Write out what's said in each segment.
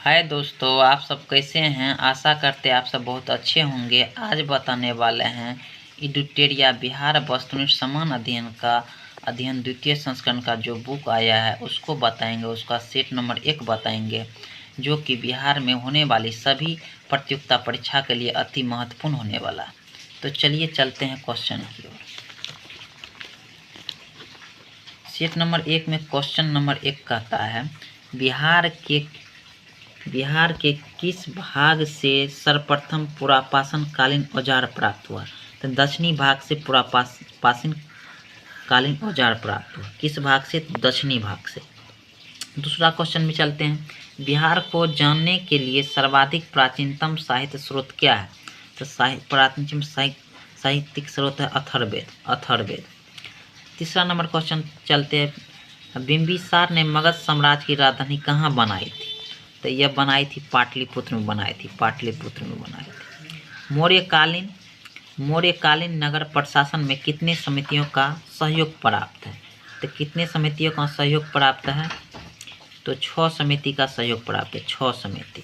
हाय दोस्तों, आप सब कैसे हैं। आशा करते आप सब बहुत अच्छे होंगे। आज बताने वाले हैं एडुटेरिया बिहार वस्तुनिष्ठ समान अध्ययन का अध्ययन द्वितीय संस्करण का जो बुक आया है उसको बताएंगे। उसका सेट नंबर 1 बताएंगे, जो कि बिहार में होने वाली सभी प्रतियोगिता परीक्षा के लिए अति महत्वपूर्ण होने वाला। तो चलिए चलते हैं क्वेश्चन की ओर। सेट नंबर 1 में क्वेश्चन नंबर 1 कहता है, बिहार के किस भाग से सर्वप्रथम पुरापाषाण कालीन औजार प्राप्त हुआ। तो दक्षिणी भाग से पुरापाषाण कालीन औजार प्राप्त हुआ। किस भाग से? दक्षिणी भाग से। दूसरा क्वेश्चन में चलते हैं। बिहार को जानने के लिए सर्वाधिक प्राचीनतम साहित्य स्रोत क्या है। तो प्राचीनतम साहित्यिक स्रोत है अथर्ववेद। तीसरा नंबर क्वेश्चन चलते हैं। बिंबिसार ने मगध साम्राज्य की राजधानी कहाँ बनाई थी। तो यह बनाई थी पाटलिपुत्र में बनाई थी। मौर्यकालीन नगर प्रशासन में कितने समितियों का सहयोग प्राप्त है। तो कितने समितियों का सहयोग प्राप्त है? तो 6 समिति का सहयोग प्राप्त है। 6 समिति।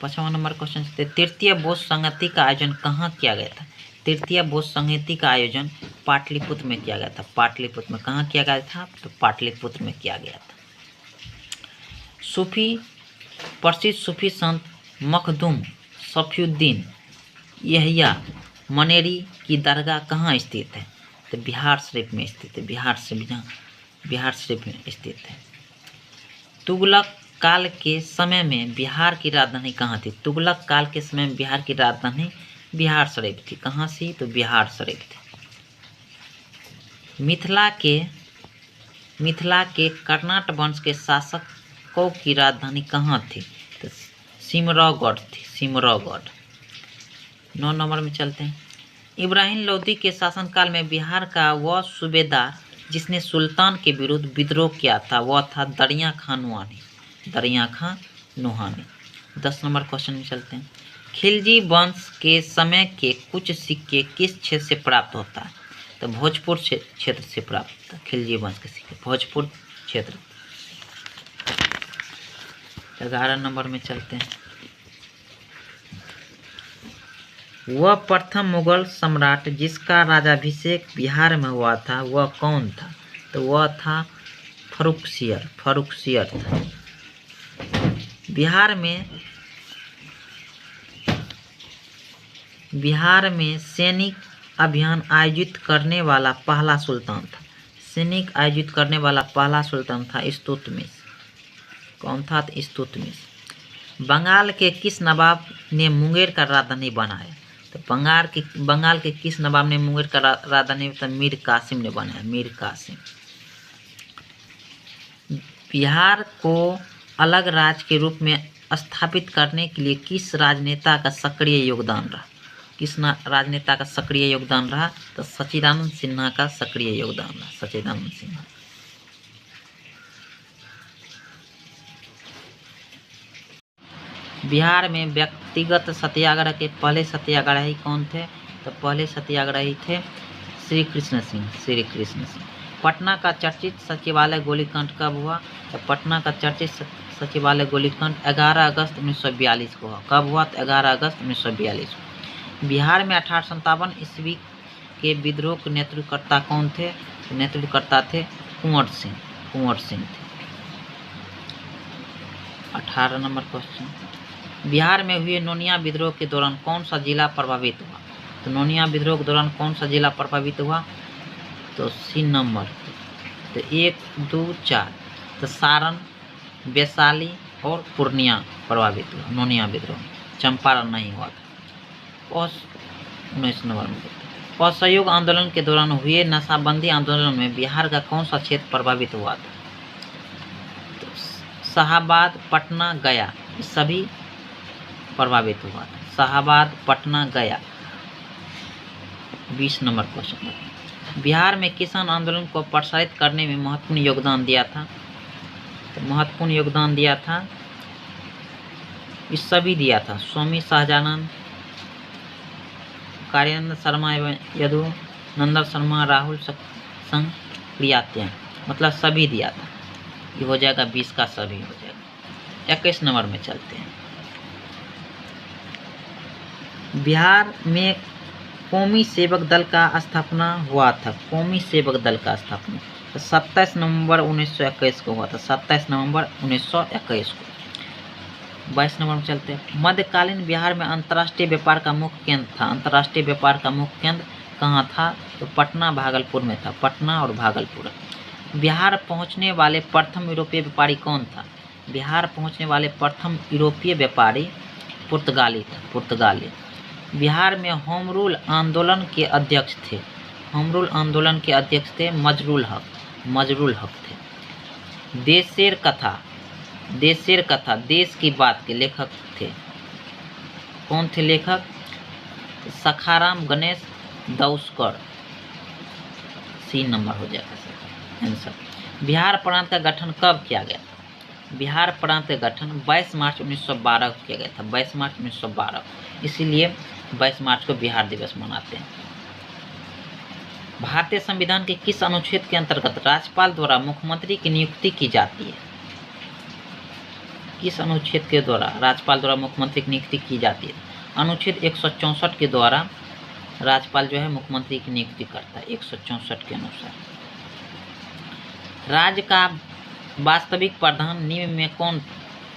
5वां नंबर क्वेश्चन से तृतीय बोस संहति का आयोजन कहाँ किया गया था। तृतीय बोस संहति का आयोजन पाटलिपुत्र में किया गया था। पाटलिपुत्र में कहाँ किया गया था? तो पाटलिपुत्र में किया गया था। प्रसिद्ध सूफी संत मखदूम सफीउद्दीन यहिया मनेरी की दरगाह कहाँ स्थित है। तो बिहार शरीफ में स्थित है। बिहार शरीफ में स्थित है। तुगलक काल के समय में बिहार की राजधानी कहाँ थी। तुगलक काल के समय में बिहार की राजधानी बिहार शरीफ थी। कहाँ से? तो बिहार शरीफ थी। मिथिला के कर्नाट वंश के शासकों की राजधानी कहाँ थी। तो सिमरौगढ़ थी। 9 नंबर में चलते हैं। इब्राहिम लोदी के शासनकाल में बिहार का वह सूबेदार जिसने सुल्तान के विरुद्ध विद्रोह किया था वह था दरिया खां नुहानी। 10 नंबर क्वेश्चन में चलते हैं। खिलजी वंश के समय के कुछ सिक्के किस क्षेत्र से प्राप्त होता है। तो भोजपुर क्षेत्र से प्राप्त होता है। खिलजी वंश के सिक्के भोजपुर क्षेत्र। 11 नंबर में चलते हैं। वह प्रथम मुगल सम्राट जिसका राज्याभिषेक बिहार में हुआ था वह कौन था। तो वह था फर्रुखसियर था। बिहार में सैनिक अभियान आयोजित करने वाला पहला सुल्तान था। था इल्तुतमिश। कौन था? इल्तुतमिश। बंगाल के किस नवाब ने मुंगेर का राजधानी बनाया। तो बंगाल के किस नवाब ने मुंगेर का राजधानी मीर कासिम ने बनाया। मीर कासिम। बिहार को अलग राज्य के रूप में स्थापित करने के लिए किस राजनेता का सक्रिय योगदान रहा। तो सच्चिदानंद सिन्हा का सक्रिय योगदान रहा। सच्चिदानंद सिन्हा। बिहार में व्यक्तिगत सत्याग्रह के पहले सत्याग्रही कौन थे। तो पहले सत्याग्रही थे श्री कृष्ण सिंह। पटना का चर्चित सचिवालय गोलीकांड कब हुआ। तो पटना का चर्चित सचिवालय गोलीकांड 11 अगस्त 1942 को हुआ। कब हुआ? तो 11 अगस्त 1942 को। बिहार में 1857 ईस्वी के विद्रोह के नेतृत्वकर्ता कौन थे। नेतृत्वकर्ता थे कुंवर सिंह थे। 18 नंबर क्वेश्चन। बिहार में हुए नोनिया विद्रोह के दौरान कौन सा जिला प्रभावित हुआ। तो नोनिया विद्रोह के दौरान कौन सा जिला प्रभावित हुआ। तो सी नंबर। तो 1, 2, 4। तो सारण, वैशाली और पूर्णिया प्रभावित हुआ नोनिया विद्रोह। चंपारण नहीं हुआ था। और 19 नंबर में असहयोग आंदोलन के दौरान हुए नशाबंदी आंदोलन में बिहार का कौन सा क्षेत्र प्रभावित हुआ था। तो शाहाबाद, पटना, गया सभी प्रभावित हुआ था। शाहाबाद, पटना, गया। 20 नंबर क्वेश्चन। बिहार में किसान आंदोलन को प्रोत्साहित करने में महत्वपूर्ण योगदान दिया था। तो महत्वपूर्ण योगदान दिया था इस सभी दिया था स्वामी सहजानंद, कार्यानंद शर्मा एवं यदु नंदन शर्मा, राहुल संघ प्रियात्या, मतलब सभी दिया था। ये हो जाएगा 20 का सभी हो जाएगा। 21 नंबर में चलते हैं। बिहार में कौमी सेवक दल का स्थापना हुआ था। कौमी सेवक दल का स्थापना 27 नवंबर 1921 को हुआ था। 27 नवंबर 1921 को। 22 नंबर में चलते हैं। मध्यकालीन बिहार में अंतर्राष्ट्रीय व्यापार का मुख्य केंद्र था। अंतर्राष्ट्रीय व्यापार का मुख्य केंद्र कहाँ था? तो पटना भागलपुर में था। पटना और भागलपुर। बिहार पहुंचने वाले प्रथम यूरोपीय व्यापारी कौन था? बिहार पहुंचने वाले प्रथम यूरोपीय व्यापारी पुर्तगाली था। पुर्तगाली। बिहार में होम रूल आंदोलन के अध्यक्ष थे। होम रूल आंदोलन के अध्यक्ष थे मजरूल हक। मजरूल हक थे। देशेर कथा, देशेर कथा, देश की बात के लेखक थे। कौन थे लेखक? सखाराम गणेश दौस्कर। सी नंबर हो जाएगा सर आंसर। बिहार प्रांत का गठन कब किया गया? बिहार प्रांत का गठन 22 मार्च 1912 को किया गया था। 22 मार्च 1912, इसीलिए 22 मार्च को बिहार दिवस मनाते हैं। भारतीय संविधान के किस अनुच्छेद के अंतर्गत राज्यपाल द्वारा मुख्यमंत्री की नियुक्ति की जाती है? किस अनुच्छेद के द्वारा राज्यपाल द्वारा मुख्यमंत्री की नियुक्ति की जाती है? अनुच्छेद 164 के द्वारा राज्यपाल जो है मुख्यमंत्री की नियुक्ति करता है। 164 के अनुसार। राज्य का वास्तविक प्रधान निम्न में कौन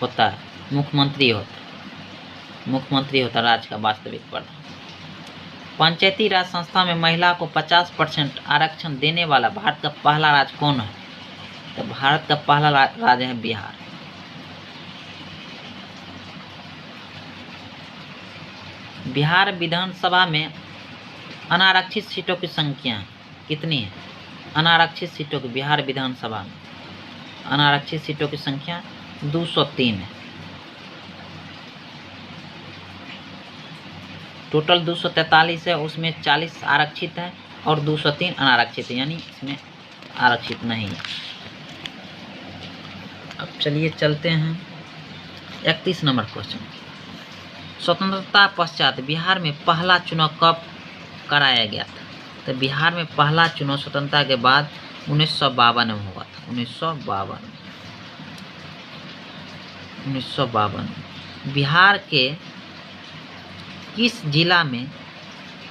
होता है? मुख्यमंत्री होता है। मुख्यमंत्री होता है राज्य का वास्तविक प्रधान। पंचायती राज संस्था में महिला को 50% आरक्षण देने वाला भारत का पहला राज्य कौन है? तो भारत का पहला राज्य है बिहार। बिहार विधानसभा में अनारक्षित सीटों की संख्या कितनी है? अनारक्षित सीटों की बिहार विधानसभा में अनारक्षित सीटों की संख्या 203 है। टोटल 243 है, उसमें 40 आरक्षित है और 203 अनारक्षित है, यानी इसमें आरक्षित नहीं है। अब चलिए चलते हैं 31 नंबर क्वेश्चन। स्वतंत्रता पश्चात बिहार में पहला चुनाव कब कराया गया था? तो बिहार में पहला चुनाव स्वतंत्रता के बाद 1952 में हुआ था। 1952 बिहार के किस जिला में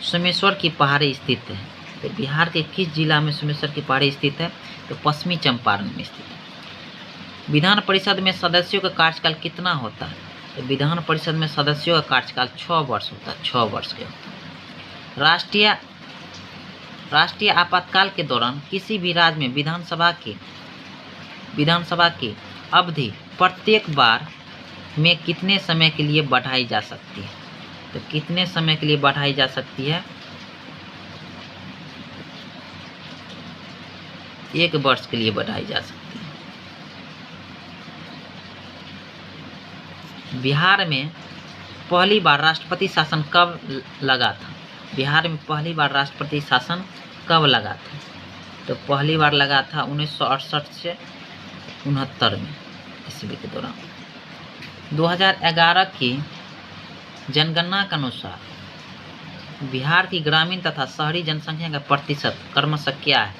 सोमेश्वर की पहाड़ी स्थित है? तो बिहार के किस जिला में सोमेश्वर की पहाड़ी स्थित है? तो पश्चिमी चंपारण में स्थित है। विधान परिषद में सदस्यों का कार्यकाल कितना होता है? तो विधान परिषद में सदस्यों का कार्यकाल 6 वर्ष होता है। 6 वर्ष के होता है। राष्ट्रीय आपातकाल के दौरान किसी भी राज्य में विधानसभा की अवधि प्रत्येक बार में कितने समय के लिए बढ़ाई जा सकती है? तो कितने समय के लिए बढ़ाई जा सकती है? 1 वर्ष के लिए बढ़ाई जा सकती है। बिहार में पहली बार राष्ट्रपति शासन कब लगा था? बिहार में पहली बार राष्ट्रपति शासन कब लगा था? तो पहली बार लगा था 1968 से 69 में ईस्वी के दौरान। 2011 की जनगणना के अनुसार बिहार की ग्रामीण तथा शहरी जनसंख्या का प्रतिशत क्रमशः क्या है?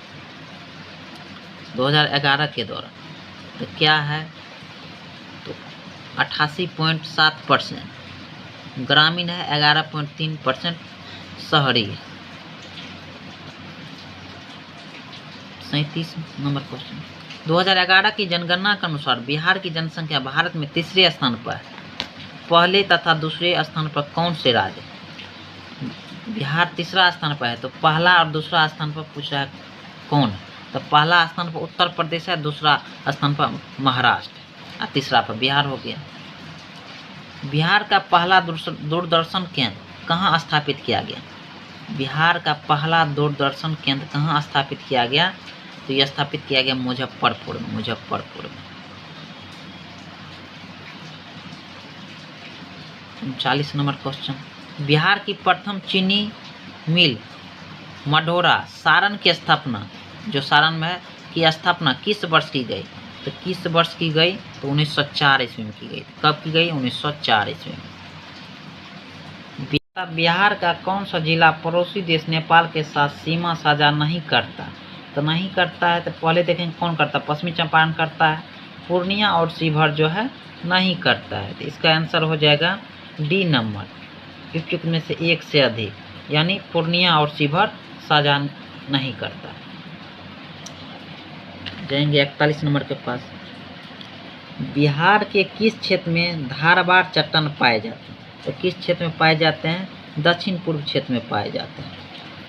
2011 के दौरान तो क्या है? तो 88.7% ग्रामीण है, 11.3% शहरी है। 37 नंबर क्वेश्चन। 2011 की जनगणना के अनुसार बिहार की जनसंख्या भारत में तीसरे स्थान पर है। पहले तथा दूसरे स्थान पर कौन से राज्य? बिहार तीसरा स्थान पर है, तो पहला और दूसरा स्थान पर पूछा है कौन? तो पहला स्थान पर उत्तर प्रदेश है, दूसरा स्थान पर महाराष्ट्र और तीसरा पर बिहार हो गया। बिहार का पहला दूरदर्शन केंद्र कहाँ स्थापित किया गया? बिहार का पहला दूरदर्शन केंद्र कहाँ स्थापित किया गया? तो यह स्थापित किया गया मुजफ्फरपुर में। 39 नंबर क्वेश्चन। बिहार की प्रथम चीनी मिल मढ़ौरा सारण की स्थापना, जो सारण में है, की स्थापना किस वर्ष की गई? तो किस वर्ष की गई? तो 1904 ईस्वी में की गई। कब की गई? 1904 ईस्वी में। बिहार का कौन सा जिला पड़ोसी देश नेपाल के साथ सीमा साझा नहीं करता? तो नहीं करता है तो पहले देखेंगे कौन करता है। पश्चिमी चंपारण करता है, पूर्णिया और शिवहर जो है नहीं करता है। तो इसका आंसर हो जाएगा डी नंबर, उपयुक्त में से एक से अधिक, यानी पूर्णिया और शिवहर साझा नहीं करता है। जाएंगे 41 नंबर के पास। बिहार के किस क्षेत्र में धारवाड़ चट्टान पाए जाते हैं? तो किस क्षेत्र में पाए जाते हैं? दक्षिण पूर्व क्षेत्र में पाए जाते हैं।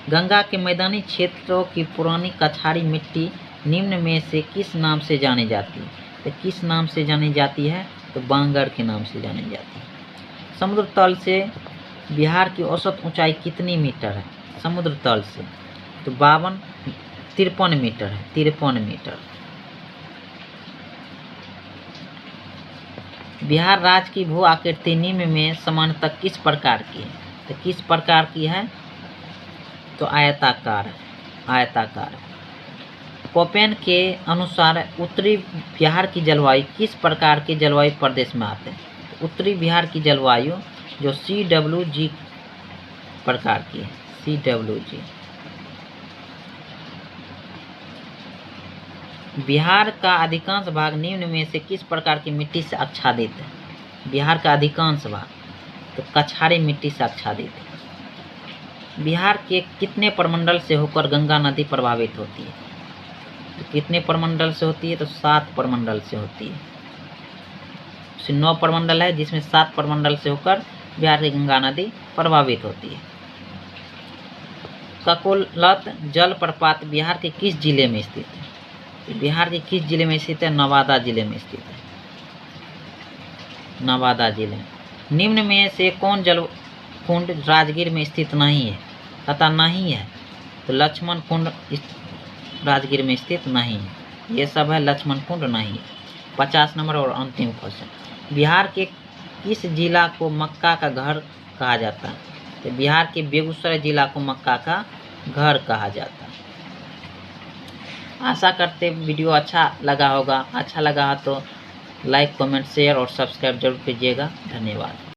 गंगा के मैदानी क्षेत्रों की पुरानी कछारी मिट्टी निम्न में से किस नाम से जानी जाती है? तो किस नाम से जानी जाती है? तो बांगर के नाम से जानी जाती है। समुद्र तल से बिहार की औसत ऊंचाई कितनी मीटर है? समुद्र तल से तो 53 मीटर है, 53 मीटर। बिहार राज्य की भू आकृति निम्न में सामान्यतः किस प्रकार की है? तो किस प्रकार की है? तो आयताकार है, आयताकार। कोपेन के अनुसार उत्तरी बिहार की जलवायु किस प्रकार के जलवायु प्रदेश में आते हैं? तो उत्तरी बिहार की जलवायु जो CWG प्रकार की है, CWG। बिहार का अधिकांश भाग निम्न में से किस प्रकार की मिट्टी से आच्छादित है? बिहार का अधिकांश भाग तो कछारी मिट्टी से आच्छादित है। बिहार के कितने प्रमंडल से होकर गंगा नदी प्रभावित होती है? तो कितने प्रमंडल से होती है? तो 7 प्रमंडल से होती है। 9 प्रमंडल है, जिसमें 7 प्रमंडल से होकर बिहार की गंगा नदी प्रभावित होती है। ककोलत जलप्रपात बिहार के किस जिले में स्थित है? बिहार के किस जिले में स्थित है? नवादा जिले में स्थित है, नवादा जिले। निम्न में से कौन जलकुंड राजगीर में स्थित नहीं है? तथा नहीं है तो लक्ष्मण कुंड राजगीर में स्थित नहीं है। ये सब है लक्ष्मण कुंड नहीं है। 50 नंबर और अंतिम क्वेश्चन। बिहार के किस जिला को मक्का का घर कहा जाता है? तो बिहार के बेगूसराय जिला को मक्का का घर कहा जाता है। आशा करते वीडियो अच्छा लगा होगा। अच्छा लगा तो लाइक, कमेंट, शेयर और सब्सक्राइब जरूर कीजिएगा। धन्यवाद।